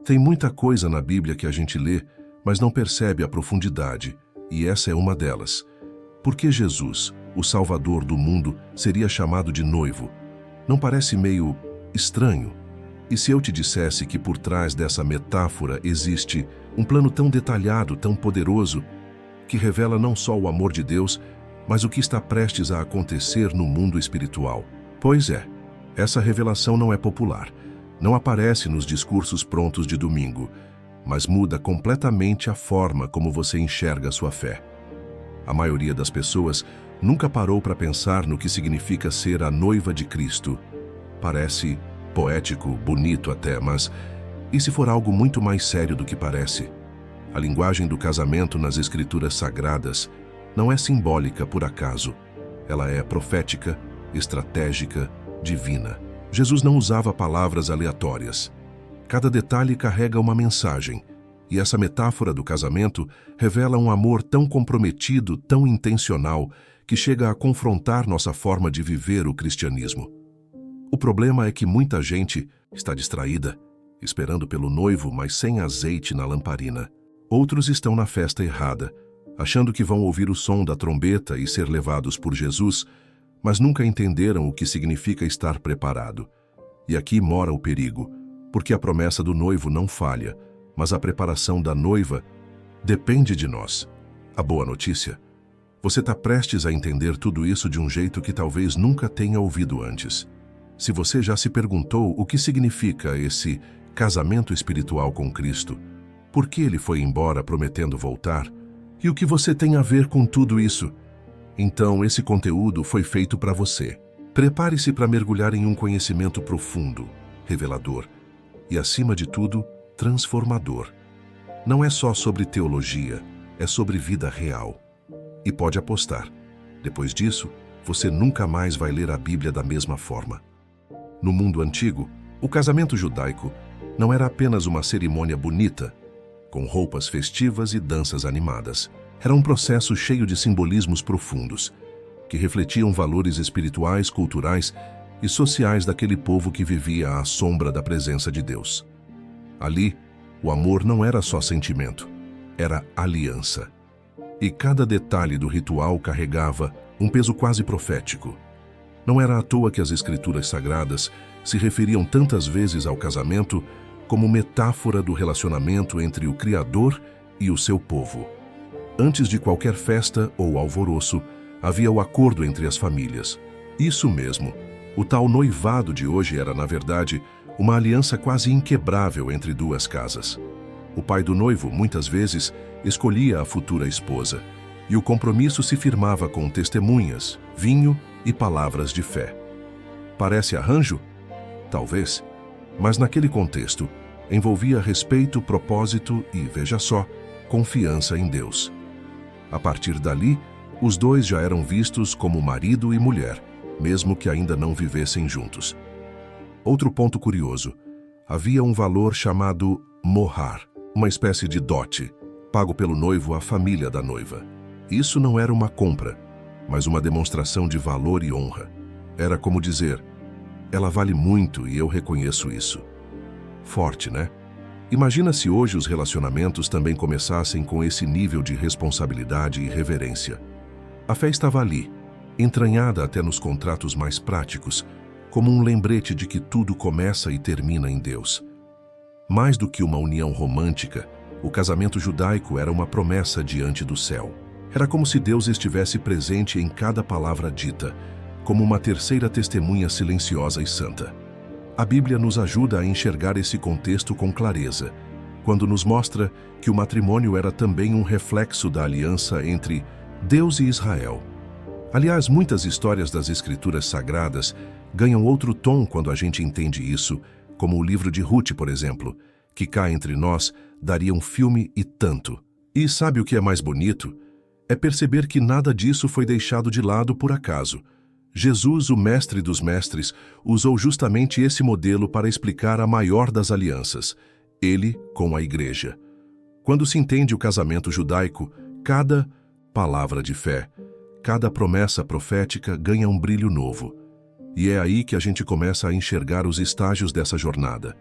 Tem muita coisa na Bíblia que a gente lê, mas não percebe a profundidade, e essa é uma delas. Por que Jesus, o Salvador do mundo, seria chamado de noivo? Não parece meio estranho? E se eu te dissesse que por trás dessa metáfora existe um plano tão detalhado, tão poderoso, que revela não só o amor de Deus, mas o que está prestes a acontecer no mundo espiritual? Pois é, essa revelação não é popular, não aparece nos discursos prontos de domingo, mas muda completamente a forma como você enxerga a sua fé. A maioria das pessoas nunca parou para pensar no que significa ser a noiva de Cristo. Parece poético, bonito até, mas e se for algo muito mais sério do que parece? A linguagem do casamento nas Escrituras Sagradas não é simbólica por acaso. Ela é profética, estratégica, divina. Jesus não usava palavras aleatórias. Cada detalhe carrega uma mensagem, e essa metáfora do casamento revela um amor tão comprometido, tão intencional, que chega a confrontar nossa forma de viver o cristianismo. O problema é que muita gente está distraída, esperando pelo noivo, mas sem azeite na lamparina. Outros estão na festa errada, achando que vão ouvir o som da trombeta e ser levados por Jesus, mas nunca entenderam o que significa estar preparado. E aqui mora o perigo, porque a promessa do noivo não falha, mas a preparação da noiva depende de nós. A boa notícia: você está prestes a entender tudo isso de um jeito que talvez nunca tenha ouvido antes. Se você já se perguntou o que significa esse casamento espiritual com Cristo, por que ele foi embora prometendo voltar, e o que você tem a ver com tudo isso, então esse conteúdo foi feito para você. Prepare-se para mergulhar em um conhecimento profundo, revelador e, acima de tudo, transformador. Não é só sobre teologia, é sobre vida real. E pode apostar, depois disso, você nunca mais vai ler a Bíblia da mesma forma. No mundo antigo, o casamento judaico não era apenas uma cerimônia bonita, com roupas festivas e danças animadas. Era um processo cheio de simbolismos profundos, que refletiam valores espirituais, culturais e sociais daquele povo que vivia à sombra da presença de Deus. Ali, o amor não era só sentimento, era aliança. E cada detalhe do ritual carregava um peso quase profético. Não era à toa que as Escrituras Sagradas se referiam tantas vezes ao casamento como metáfora do relacionamento entre o Criador e o seu povo. Antes de qualquer festa ou alvoroço, havia o acordo entre as famílias. Isso mesmo, o tal noivado de hoje era, na verdade, uma aliança quase inquebrável entre duas casas. O pai do noivo, muitas vezes, escolhia a futura esposa, e o compromisso se firmava com testemunhas, vinho e palavras de fé. Parece arranjo? Talvez. Mas naquele contexto, envolvia respeito, propósito e, veja só, confiança em Deus. A partir dali, os dois já eram vistos como marido e mulher, mesmo que ainda não vivessem juntos. Outro ponto curioso: havia um valor chamado mohar, uma espécie de dote, pago pelo noivo à família da noiva. Isso não era uma compra, mas uma demonstração de valor e honra. Era como dizer: ela vale muito e eu reconheço isso. Forte, né? Imagina se hoje os relacionamentos também começassem com esse nível de responsabilidade e reverência. A fé estava ali, entranhada até nos contratos mais práticos, como um lembrete de que tudo começa e termina em Deus. Mais do que uma união romântica, o casamento judaico era uma promessa diante do céu. Era como se Deus estivesse presente em cada palavra dita, como uma terceira testemunha silenciosa e santa. A Bíblia nos ajuda a enxergar esse contexto com clareza, quando nos mostra que o matrimônio era também um reflexo da aliança entre Deus e Israel. Aliás, muitas histórias das Escrituras Sagradas ganham outro tom quando a gente entende isso, como o livro de Ruth, por exemplo, que cá entre nós daria um filme e tanto. E sabe o que é mais bonito? É perceber que nada disso foi deixado de lado por acaso. Jesus, o mestre dos mestres, usou justamente esse modelo para explicar a maior das alianças, ele com a igreja. Quando se entende o casamento judaico, cada palavra de fé, cada promessa profética ganha um brilho novo. E é aí que a gente começa a enxergar os estágios dessa jornada.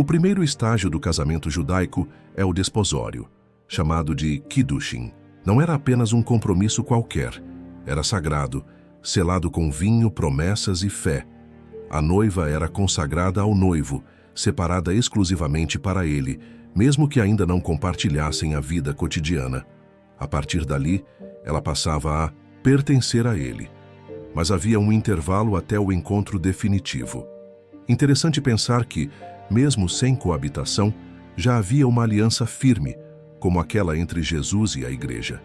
O primeiro estágio do casamento judaico é o desposório, chamado de Kiddushin. Não era apenas um compromisso qualquer, era sagrado, selado com vinho, promessas e fé. A noiva era consagrada ao noivo, separada exclusivamente para ele, mesmo que ainda não compartilhassem a vida cotidiana. A partir dali, ela passava a pertencer a ele. Mas havia um intervalo até o encontro definitivo. Interessante pensar que, mesmo sem coabitação, já havia uma aliança firme, como aquela entre Jesus e a igreja.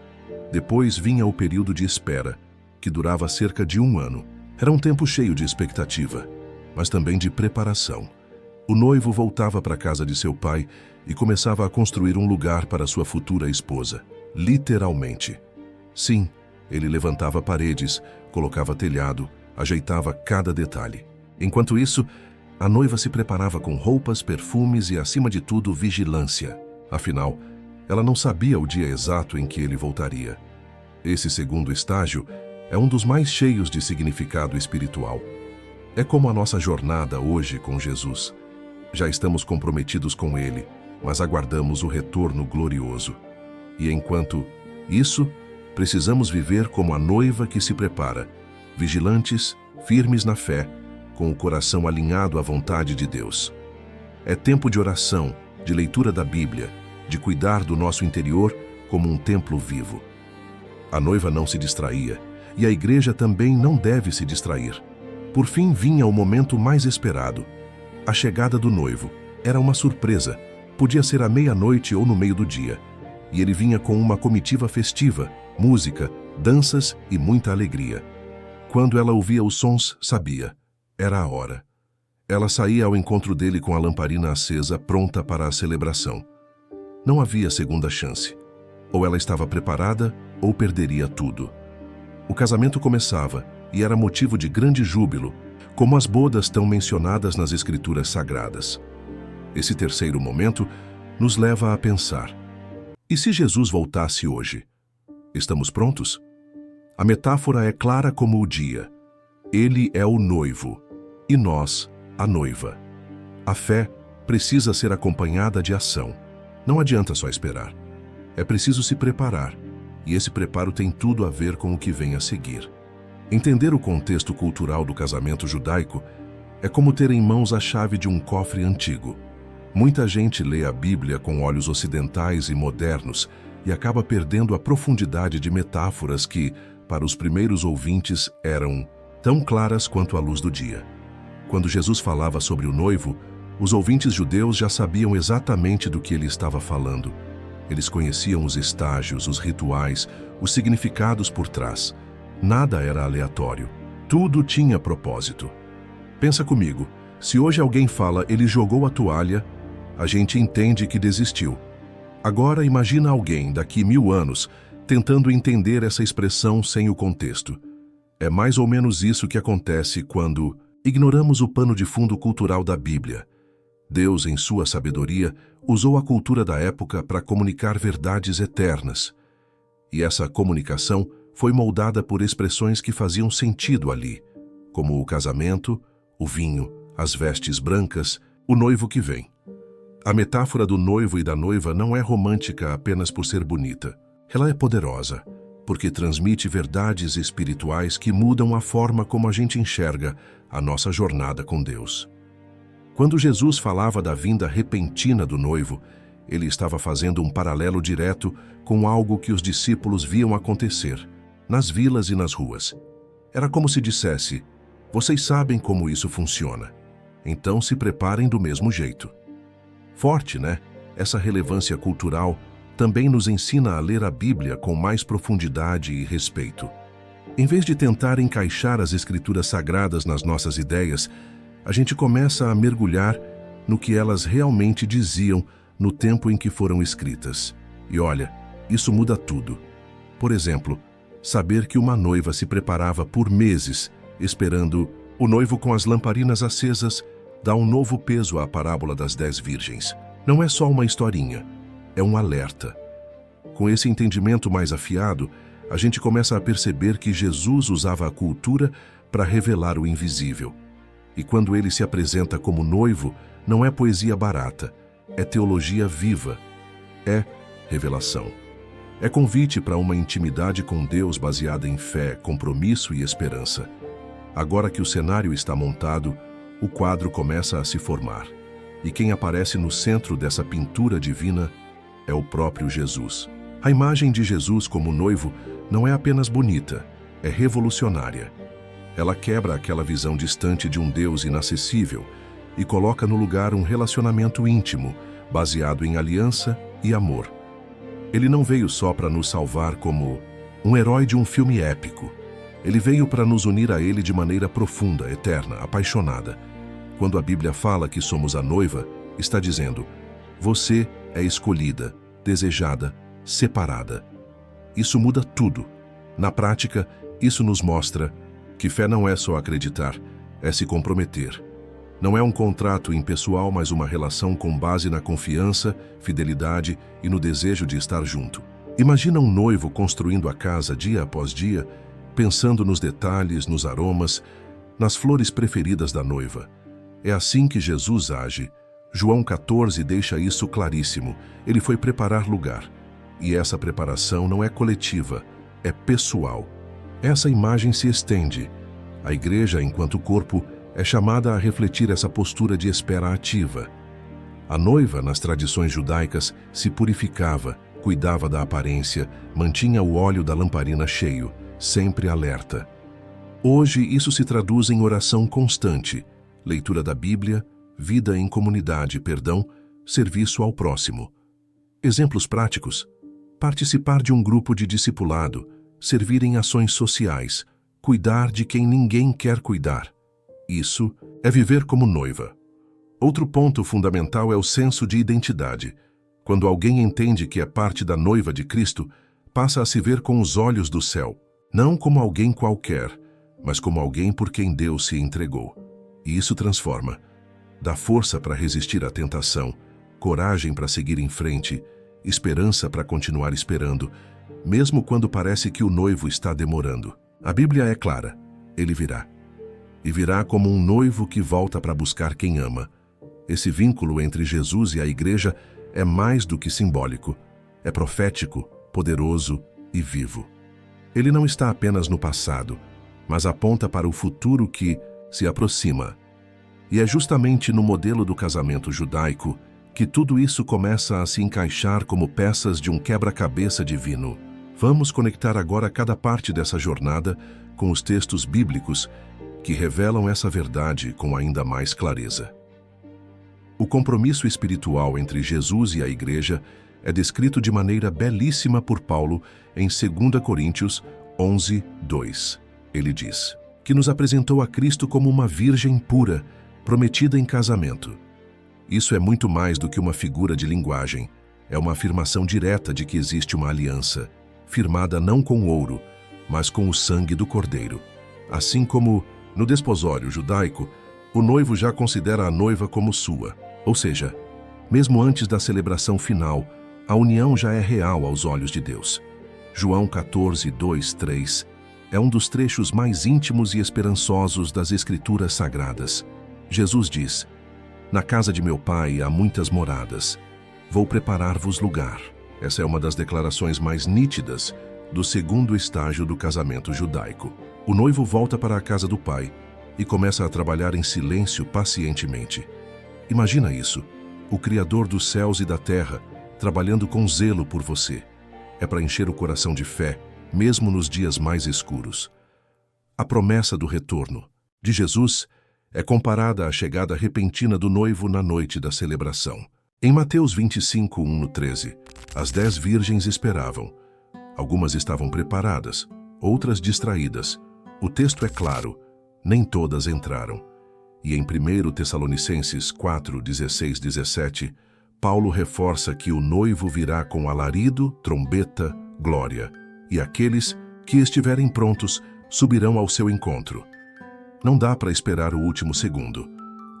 Depois vinha o período de espera, que durava cerca de 1 ano. Era um tempo cheio de expectativa, mas também de preparação. O noivo voltava para a casa de seu pai e começava a construir um lugar para sua futura esposa, literalmente. Sim, ele levantava paredes, colocava telhado, ajeitava cada detalhe. Enquanto isso, a noiva se preparava com roupas, perfumes e, acima de tudo, vigilância. Afinal, ela não sabia o dia exato em que ele voltaria. Esse segundo estágio é um dos mais cheios de significado espiritual. É como a nossa jornada hoje com Jesus. Já estamos comprometidos com Ele, mas aguardamos o retorno glorioso. E enquanto isso, precisamos viver como a noiva que se prepara, vigilantes, firmes na fé, com o coração alinhado à vontade de Deus. É tempo de oração, de leitura da Bíblia, de cuidar do nosso interior como um templo vivo. A noiva não se distraía, e a igreja também não deve se distrair. Por fim vinha o momento mais esperado. A chegada do noivo era uma surpresa. Podia ser à meia-noite ou no meio do dia. E ele vinha com uma comitiva festiva, música, danças e muita alegria. Quando ela ouvia os sons, sabia. Era a hora. Ela saía ao encontro dele com a lamparina acesa, pronta para a celebração. Não havia segunda chance. Ou ela estava preparada, ou perderia tudo. O casamento começava, e era motivo de grande júbilo, como as bodas tão mencionadas nas Escrituras Sagradas. Esse terceiro momento nos leva a pensar: e se Jesus voltasse hoje? Estamos prontos? A metáfora é clara como o dia. Ele é o noivo, e nós, a noiva. A fé precisa ser acompanhada de ação. Não adianta só esperar. É preciso se preparar, e esse preparo tem tudo a ver com o que vem a seguir. Entender o contexto cultural do casamento judaico é como ter em mãos a chave de um cofre antigo. Muita gente lê a Bíblia com olhos ocidentais e modernos e acaba perdendo a profundidade de metáforas que, para os primeiros ouvintes, eram tão claras quanto a luz do dia. Quando Jesus falava sobre o noivo, os ouvintes judeus já sabiam exatamente do que ele estava falando. Eles conheciam os estágios, os rituais, os significados por trás. Nada era aleatório. Tudo tinha propósito. Pensa comigo, se hoje alguém fala ele jogou a toalha, a gente entende que desistiu. Agora imagina alguém daqui 1000 anos tentando entender essa expressão sem o contexto. É mais ou menos isso que acontece quando ignoramos o pano de fundo cultural da Bíblia. Deus, em sua sabedoria, usou a cultura da época para comunicar verdades eternas. E essa comunicação foi moldada por expressões que faziam sentido ali, como o casamento, o vinho, as vestes brancas, o noivo que vem. A metáfora do noivo e da noiva não é romântica apenas por ser bonita. Ela é poderosa, porque transmite verdades espirituais que mudam a forma como a gente enxerga a nossa jornada com Deus. Quando Jesus falava da vinda repentina do noivo, ele estava fazendo um paralelo direto com algo que os discípulos viam acontecer, nas vilas e nas ruas. Era como se dissesse: vocês sabem como isso funciona, então se preparem do mesmo jeito. Forte, né? Essa relevância cultural também nos ensina a ler a Bíblia com mais profundidade e respeito. Em vez de tentar encaixar as Escrituras Sagradas nas nossas ideias, a gente começa a mergulhar no que elas realmente diziam no tempo em que foram escritas. E olha, isso muda tudo. Por exemplo, saber que uma noiva se preparava por meses, esperando o noivo com as lamparinas acesas, dá um novo peso à parábola das 10 virgens. Não é só uma historinha, é um alerta. Com esse entendimento mais afiado, a gente começa a perceber que Jesus usava a cultura para revelar o invisível. E quando ele se apresenta como noivo, não é poesia barata, é teologia viva, é revelação. É convite para uma intimidade com Deus baseada em fé, compromisso e esperança. Agora que o cenário está montado, o quadro começa a se formar. E quem aparece no centro dessa pintura divina é o próprio Jesus. A imagem de Jesus como noivo não é apenas bonita, é revolucionária. Ela quebra aquela visão distante de um Deus inacessível e coloca no lugar um relacionamento íntimo, baseado em aliança e amor. Ele não veio só para nos salvar como um herói de um filme épico. Ele veio para nos unir a Ele de maneira profunda, eterna, apaixonada. Quando a Bíblia fala que somos a noiva, está dizendo: você é escolhida, desejada, separada. Isso muda tudo. Na prática, isso nos mostra que fé não é só acreditar, é se comprometer. Não é um contrato impessoal, mas uma relação com base na confiança, fidelidade e no desejo de estar junto. Imagina um noivo construindo a casa dia após dia, pensando nos detalhes, nos aromas, nas flores preferidas da noiva. É assim que Jesus age. João 14 deixa isso claríssimo. Ele foi preparar lugar. E essa preparação não é coletiva, é pessoal. Essa imagem se estende. A igreja, enquanto corpo, é chamada a refletir essa postura de espera ativa. A noiva, nas tradições judaicas, se purificava, cuidava da aparência, mantinha o óleo da lamparina cheio, sempre alerta. Hoje, isso se traduz em oração constante, leitura da Bíblia, vida em comunidade, serviço ao próximo. Exemplos práticos: participar de um grupo de discipulado, servir em ações sociais, cuidar de quem ninguém quer cuidar. Isso é viver como noiva. Outro ponto fundamental é o senso de identidade. Quando alguém entende que é parte da noiva de Cristo, passa a se ver com os olhos do céu, não como alguém qualquer, mas como alguém por quem Deus se entregou. E isso transforma. Dá força para resistir à tentação, coragem para seguir em frente, esperança para continuar esperando, mesmo quando parece que o noivo está demorando. A Bíblia é clara: ele virá. E virá como um noivo que volta para buscar quem ama. Esse vínculo entre Jesus e a igreja é mais do que simbólico. É profético, poderoso e vivo. Ele não está apenas no passado, mas aponta para o futuro que se aproxima. E é justamente no modelo do casamento judaico que tudo isso começa a se encaixar como peças de um quebra-cabeça divino. Vamos conectar agora cada parte dessa jornada com os textos bíblicos que revelam essa verdade com ainda mais clareza. O compromisso espiritual entre Jesus e a igreja é descrito de maneira belíssima por Paulo em 2 Coríntios 11, 2. Ele diz que nos apresentou a Cristo como uma virgem pura, prometida em casamento. Isso é muito mais do que uma figura de linguagem. É uma afirmação direta de que existe uma aliança, firmada não com ouro, mas com o sangue do Cordeiro. Assim como, no desposório judaico, o noivo já considera a noiva como sua. Ou seja, mesmo antes da celebração final, a união já é real aos olhos de Deus. João 14, 2, 3 é um dos trechos mais íntimos e esperançosos das Escrituras Sagradas. Jesus diz: na casa de meu Pai há muitas moradas. Vou preparar-vos lugar. Essa é uma das declarações mais nítidas do segundo estágio do casamento judaico. O noivo volta para a casa do Pai e começa a trabalhar em silêncio pacientemente. Imagina isso, o Criador dos céus e da terra, trabalhando com zelo por você. É para encher o coração de fé, mesmo nos dias mais escuros. A promessa do retorno de Jesus é comparada à chegada repentina do noivo na noite da celebração. Em Mateus 25, 1-13, as 10 virgens esperavam. Algumas estavam preparadas, outras distraídas. O texto é claro: nem todas entraram. E em 1 Tessalonicenses 4, 16, 17, Paulo reforça que o noivo virá com alarido, trombeta, glória, e aqueles que estiverem prontos subirão ao seu encontro. Não dá para esperar o último segundo.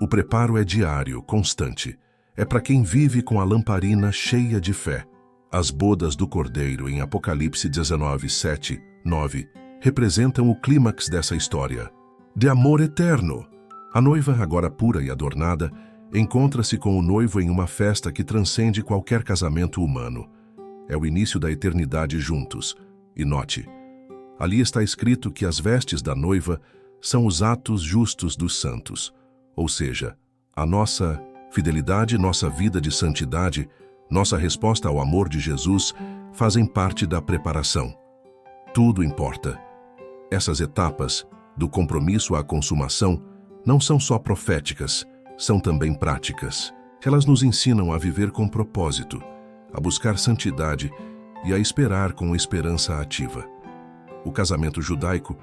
O preparo é diário, constante. É para quem vive com a lamparina cheia de fé. As bodas do Cordeiro, em Apocalipse 19, 7, 9, representam o clímax dessa história. De amor eterno. A noiva, agora pura e adornada, encontra-se com o noivo em uma festa que transcende qualquer casamento humano. É o início da eternidade juntos. E note, ali está escrito que as vestes da noiva são os atos justos dos santos, ou seja, a nossa fidelidade, nossa vida de santidade, nossa resposta ao amor de Jesus fazem parte da preparação. Tudo importa. Essas etapas, do compromisso à consumação, não são só proféticas, são também práticas. Elas nos ensinam a viver com propósito, a buscar santidade e a esperar com esperança ativa. O casamento judaico,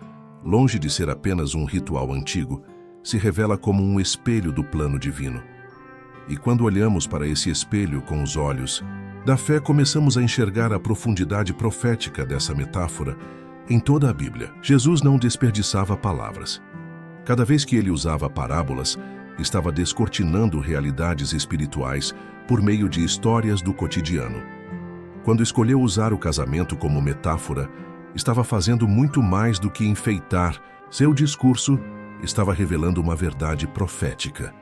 longe de ser apenas um ritual antigo, se revela como um espelho do plano divino. E quando olhamos para esse espelho com os olhos da fé, começamos a enxergar a profundidade profética dessa metáfora em toda a Bíblia. Jesus não desperdiçava palavras. Cada vez que ele usava parábolas, estava descortinando realidades espirituais por meio de histórias do cotidiano. Quando escolheu usar o casamento como metáfora, estava fazendo muito mais do que enfeitar. Seu discurso estava revelando uma verdade profética.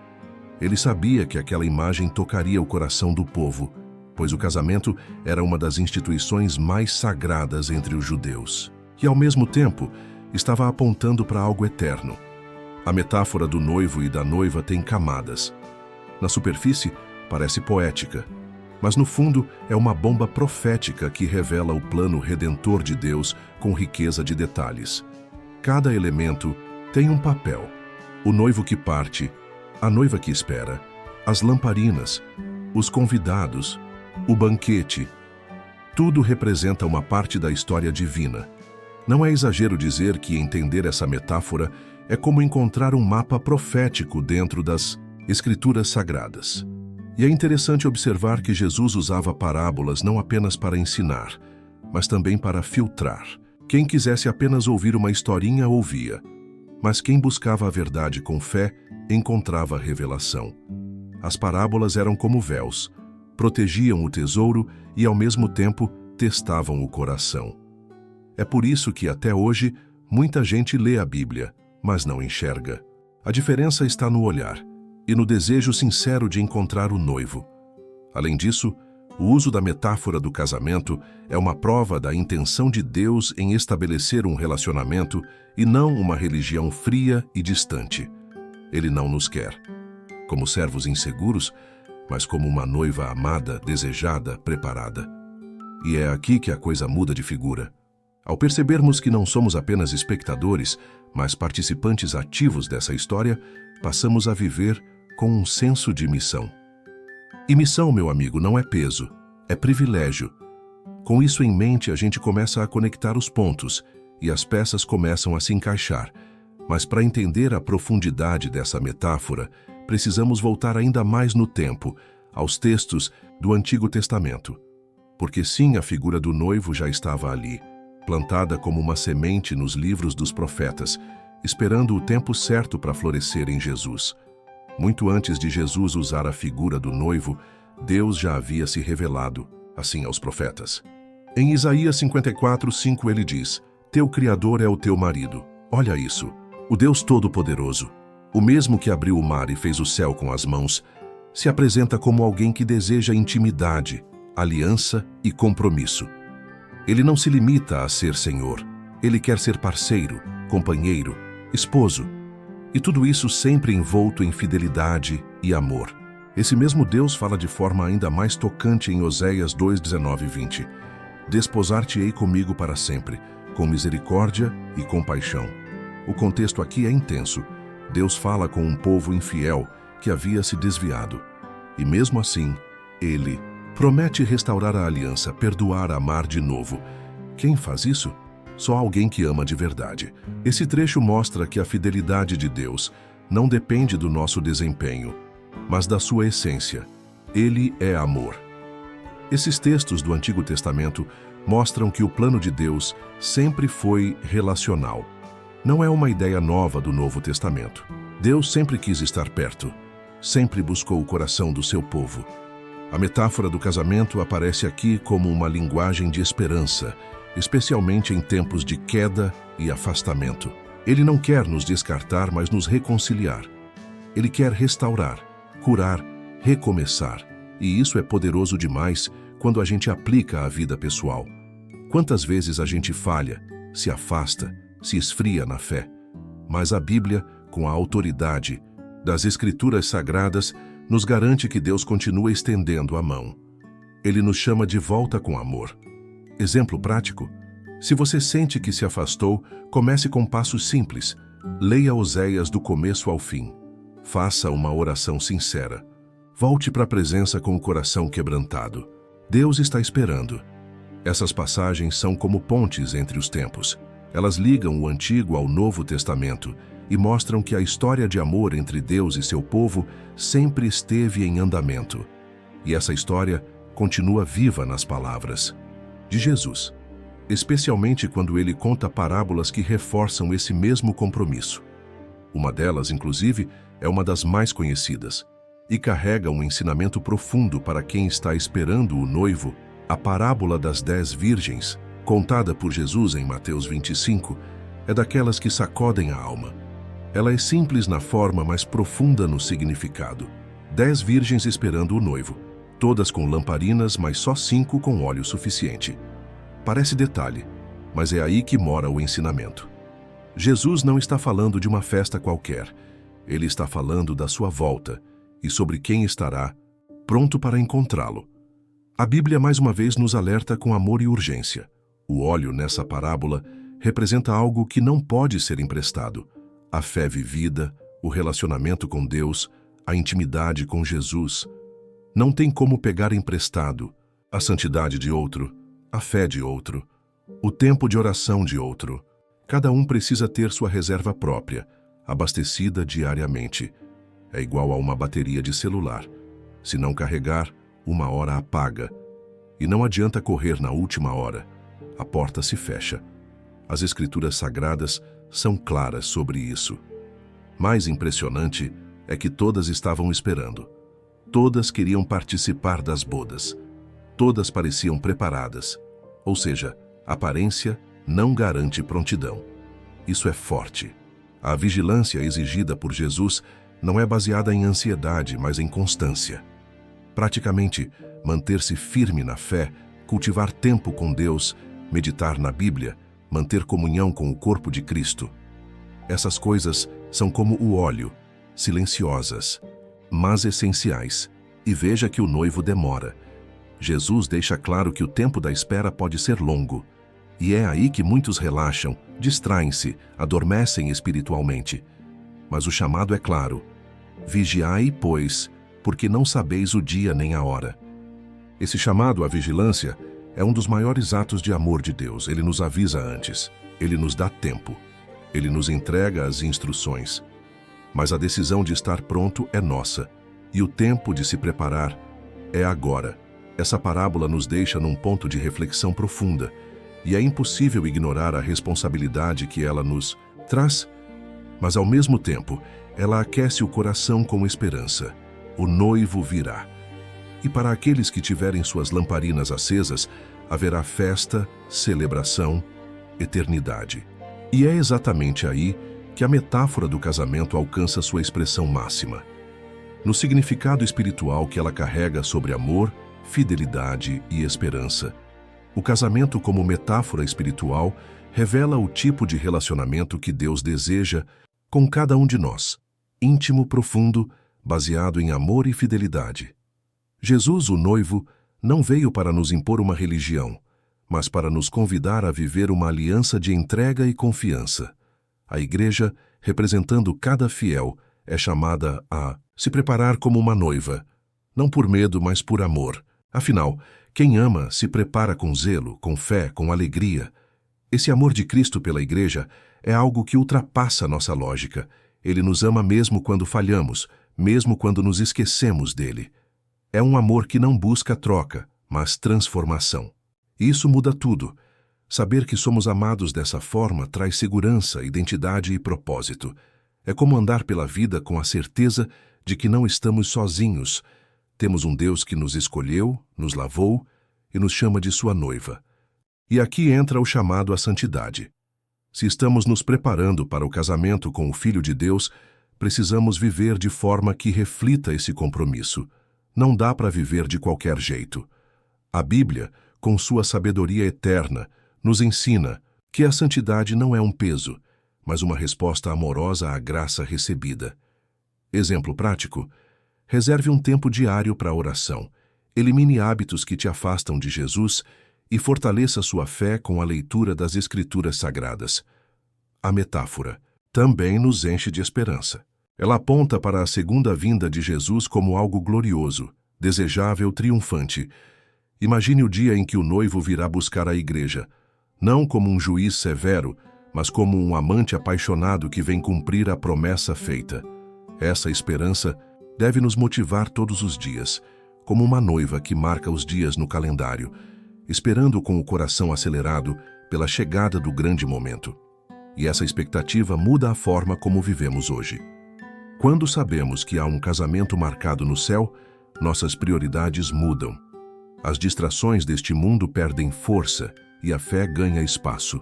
Ele sabia que aquela imagem tocaria o coração do povo, pois o casamento era uma das instituições mais sagradas entre os judeus. E, ao mesmo tempo, estava apontando para algo eterno. A metáfora do noivo e da noiva tem camadas. Na superfície, parece poética, mas no fundo é uma bomba profética que revela o plano redentor de Deus com riqueza de detalhes. Cada elemento tem um papel. O noivo que parte, a noiva que espera, as lamparinas, os convidados, o banquete. Tudo representa uma parte da história divina. Não é exagero dizer que entender essa metáfora é como encontrar um mapa profético dentro das Escrituras Sagradas. E é interessante observar que Jesus usava parábolas não apenas para ensinar, mas também para filtrar. Quem quisesse apenas ouvir uma historinha, ouvia. Mas quem buscava a verdade com fé, encontrava revelação. As parábolas eram como véus, protegiam o tesouro e, ao mesmo tempo, testavam o coração. É por isso que, até hoje, muita gente lê a Bíblia, mas não enxerga. A diferença está no olhar e no desejo sincero de encontrar o noivo. Além disso, o uso da metáfora do casamento é uma prova da intenção de Deus em estabelecer um relacionamento e não uma religião fria e distante. Ele não nos quer como servos inseguros, mas como uma noiva amada, desejada, preparada. E é aqui que a coisa muda de figura. Ao percebermos que não somos apenas espectadores, mas participantes ativos dessa história, passamos a viver com um senso de missão. E missão, meu amigo, não é peso, é privilégio. Com isso em mente, a gente começa a conectar os pontos e as peças começam a se encaixar. Mas para entender a profundidade dessa metáfora, precisamos voltar ainda mais no tempo, aos textos do Antigo Testamento. Porque sim, a figura do noivo já estava ali, plantada como uma semente nos livros dos profetas, esperando o tempo certo para florescer em Jesus. Muito antes de Jesus usar a figura do noivo, Deus já havia se revelado, assim, aos profetas. Em Isaías 54:5 ele diz: Teu Criador é o teu marido. Olha isso, o Deus Todo-Poderoso, o mesmo que abriu o mar e fez o céu com as mãos, se apresenta como alguém que deseja intimidade, aliança e compromisso. Ele não se limita a ser Senhor, ele quer ser parceiro, companheiro, esposo. E tudo isso sempre envolto em fidelidade e amor. Esse mesmo Deus fala de forma ainda mais tocante em Oséias 2:19 e 20. Desposar-te-ei comigo para sempre, com misericórdia e compaixão. O contexto aqui é intenso. Deus fala com um povo infiel que havia se desviado. E mesmo assim, ele promete restaurar a aliança, perdoar, amar de novo. Quem faz isso? Só alguém que ama de verdade. Esse trecho mostra que a fidelidade de Deus não depende do nosso desempenho, mas da sua essência. Ele é amor. Esses textos do Antigo Testamento mostram que o plano de Deus sempre foi relacional. Não é uma ideia nova do Novo Testamento. Deus sempre quis estar perto, sempre buscou o coração do seu povo. A metáfora do casamento aparece aqui como uma linguagem de esperança, especialmente em tempos de queda e afastamento. Ele não quer nos descartar, mas nos reconciliar. Ele quer restaurar, curar recomeçar. E isso é poderoso demais quando a gente aplica à vida pessoal. Quantas vezes a gente falha, se afasta, se esfria na fé? Mas a Bíblia, com a autoridade das Escrituras Sagradas, nos garante que Deus continua estendendo a mão. Ele nos chama de volta com amor. Exemplo prático: se você sente que se afastou, comece com passos simples. Leia Oséias do começo ao fim. Faça uma oração sincera. Volte para a presença com o coração quebrantado. Deus está esperando. Essas passagens são como pontes entre os tempos. Elas ligam o Antigo ao Novo Testamento e mostram que a história de amor entre Deus e seu povo sempre esteve em andamento. E essa história continua viva nas palavras de Jesus, especialmente quando ele conta parábolas que reforçam esse mesmo compromisso. Uma delas, inclusive, é uma das mais conhecidas e carrega um ensinamento profundo para quem está esperando o noivo. A parábola das 10 virgens, contada por Jesus em Mateus 25, é daquelas que sacodem a alma. Ela é simples na forma, mas profunda no significado. 10 virgens esperando o noivo, todas com lamparinas, mas só 5 com óleo suficiente. Parece detalhe, mas é aí que mora o ensinamento. Jesus não está falando de uma festa qualquer. Ele está falando da sua volta e sobre quem estará pronto para encontrá-lo. A Bíblia mais uma vez nos alerta com amor e urgência. O óleo nessa parábola representa algo que não pode ser emprestado: a fé vivida, o relacionamento com Deus, a intimidade com Jesus. Não tem como pegar emprestado a santidade de outro, a fé de outro, o tempo de oração de outro. Cada um precisa ter sua reserva própria, abastecida diariamente. É igual a uma bateria de celular. Se não carregar, uma hora apaga. E não adianta correr na última hora. A porta se fecha. As Escrituras Sagradas são claras sobre isso. Mais impressionante é que todas estavam esperando. Todas queriam participar das bodas. Todas pareciam preparadas. Ou seja, aparência não garante prontidão. Isso é forte. A vigilância exigida por Jesus não é baseada em ansiedade, mas em constância. Praticamente, manter-se firme na fé, cultivar tempo com Deus, meditar na Bíblia, manter comunhão com o corpo de Cristo. Essas coisas são como o óleo, silenciosas, mas essenciais. E veja que o noivo demora. Jesus deixa claro que o tempo da espera pode ser longo. E é aí que muitos relaxam, distraem-se, adormecem espiritualmente. Mas o chamado é claro: vigiai, pois, porque não sabeis o dia nem a hora. Esse chamado à vigilância é um dos maiores atos de amor de Deus. Ele nos avisa antes, ele nos dá tempo, ele nos entrega as instruções. Mas a decisão de estar pronto é nossa, e o tempo de se preparar é agora. Essa parábola nos deixa num ponto de reflexão profunda, e é impossível ignorar a responsabilidade que ela nos traz, mas ao mesmo tempo, ela aquece o coração com esperança. O noivo virá. E para aqueles que tiverem suas lamparinas acesas, haverá festa, celebração, eternidade. E é exatamente aí que a metáfora do casamento alcança sua expressão máxima. No significado espiritual que ela carrega sobre amor, fidelidade e esperança. O casamento, como metáfora espiritual, revela o tipo de relacionamento que Deus deseja com cada um de nós. Íntimo, profundo, baseado em amor e fidelidade. Jesus, o noivo, não veio para nos impor uma religião, mas para nos convidar a viver uma aliança de entrega e confiança. A igreja, representando cada fiel, é chamada a se preparar como uma noiva, não por medo, mas por amor. Afinal, quem ama se prepara com zelo, com fé, com alegria. Esse amor de Cristo pela igreja é algo que ultrapassa nossa lógica. Ele nos ama mesmo quando falhamos, mesmo quando nos esquecemos dele. É um amor que não busca troca, mas transformação. E isso muda tudo. Saber que somos amados dessa forma traz segurança, identidade e propósito. É como andar pela vida com a certeza de que não estamos sozinhos. Temos um Deus que nos escolheu, nos lavou e nos chama de sua noiva. E aqui entra o chamado à santidade. Se estamos nos preparando para o casamento com o Filho de Deus, precisamos viver de forma que reflita esse compromisso. Não dá para viver de qualquer jeito. A Bíblia, com sua sabedoria eterna, nos ensina que a santidade não é um peso, mas uma resposta amorosa à graça recebida. Exemplo prático: reserve um tempo diário para a oração, elimine hábitos que te afastam de Jesus e fortaleça sua fé com a leitura das Escrituras Sagradas. A metáfora também nos enche de esperança. Ela aponta para a segunda vinda de Jesus como algo glorioso, desejável, triunfante. Imagine o dia em que o noivo virá buscar a igreja, não como um juiz severo, mas como um amante apaixonado que vem cumprir a promessa feita. Essa esperança deve nos motivar todos os dias, como uma noiva que marca os dias no calendário, esperando com o coração acelerado pela chegada do grande momento. E essa expectativa muda a forma como vivemos hoje. Quando sabemos que há um casamento marcado no céu, nossas prioridades mudam. As distrações deste mundo perdem força e a fé ganha espaço.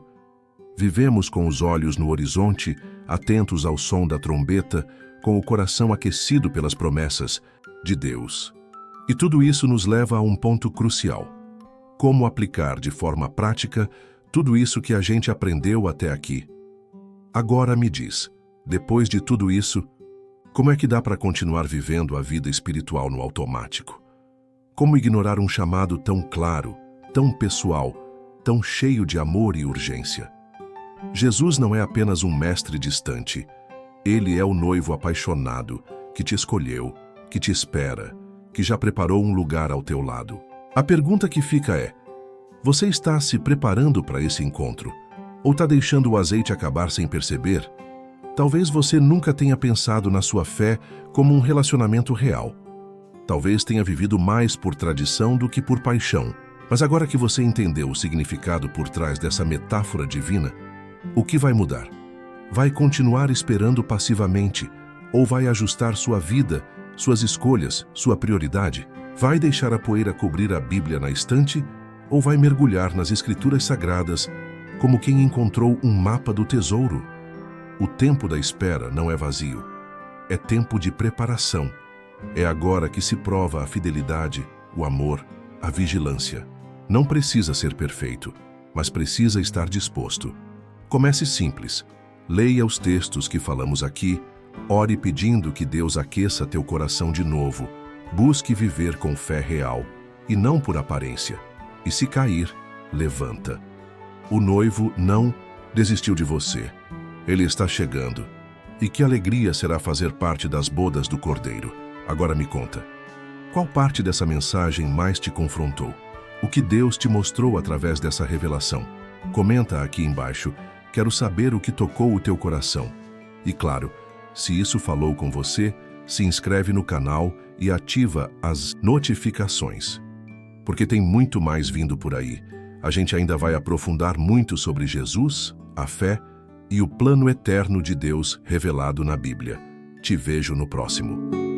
Vivemos com os olhos no horizonte, atentos ao som da trombeta, com o coração aquecido pelas promessas de Deus. E tudo isso nos leva a um ponto crucial: como aplicar de forma prática tudo isso que a gente aprendeu até aqui. Agora me diz, depois de tudo isso, como é que dá para continuar vivendo a vida espiritual no automático? Como ignorar um chamado tão claro, tão pessoal, tão cheio de amor e urgência? Jesus não é apenas um mestre distante. Ele é o noivo apaixonado que te escolheu, que te espera, que já preparou um lugar ao teu lado. A pergunta que fica é: você está se preparando para esse encontro? Ou está deixando o azeite acabar sem perceber? Talvez você nunca tenha pensado na sua fé como um relacionamento real. Talvez tenha vivido mais por tradição do que por paixão. Mas agora que você entendeu o significado por trás dessa metáfora divina, o que vai mudar? Vai continuar esperando passivamente? Ou vai ajustar sua vida, suas escolhas, sua prioridade? Vai deixar a poeira cobrir a Bíblia na estante? Ou vai mergulhar nas Escrituras Sagradas como quem encontrou um mapa do tesouro? O tempo da espera não é vazio. É tempo de preparação. É agora que se prova a fidelidade, o amor, a vigilância. Não precisa ser perfeito, mas precisa estar disposto. Comece simples. Leia os textos que falamos aqui, ore pedindo que Deus aqueça teu coração de novo. Busque viver com fé real, e não por aparência. E se cair, levanta. O noivo não desistiu de você. Ele está chegando. E que alegria será fazer parte das bodas do Cordeiro. Agora me conta, qual parte dessa mensagem mais te confrontou? O que Deus te mostrou através dessa revelação? Comenta aqui embaixo. Quero saber o que tocou o teu coração. E claro, se isso falou com você, se inscreve no canal e ativa as notificações. Porque tem muito mais vindo por aí. A gente ainda vai aprofundar muito sobre Jesus, a fé e o plano eterno de Deus revelado na Bíblia. Te vejo no próximo.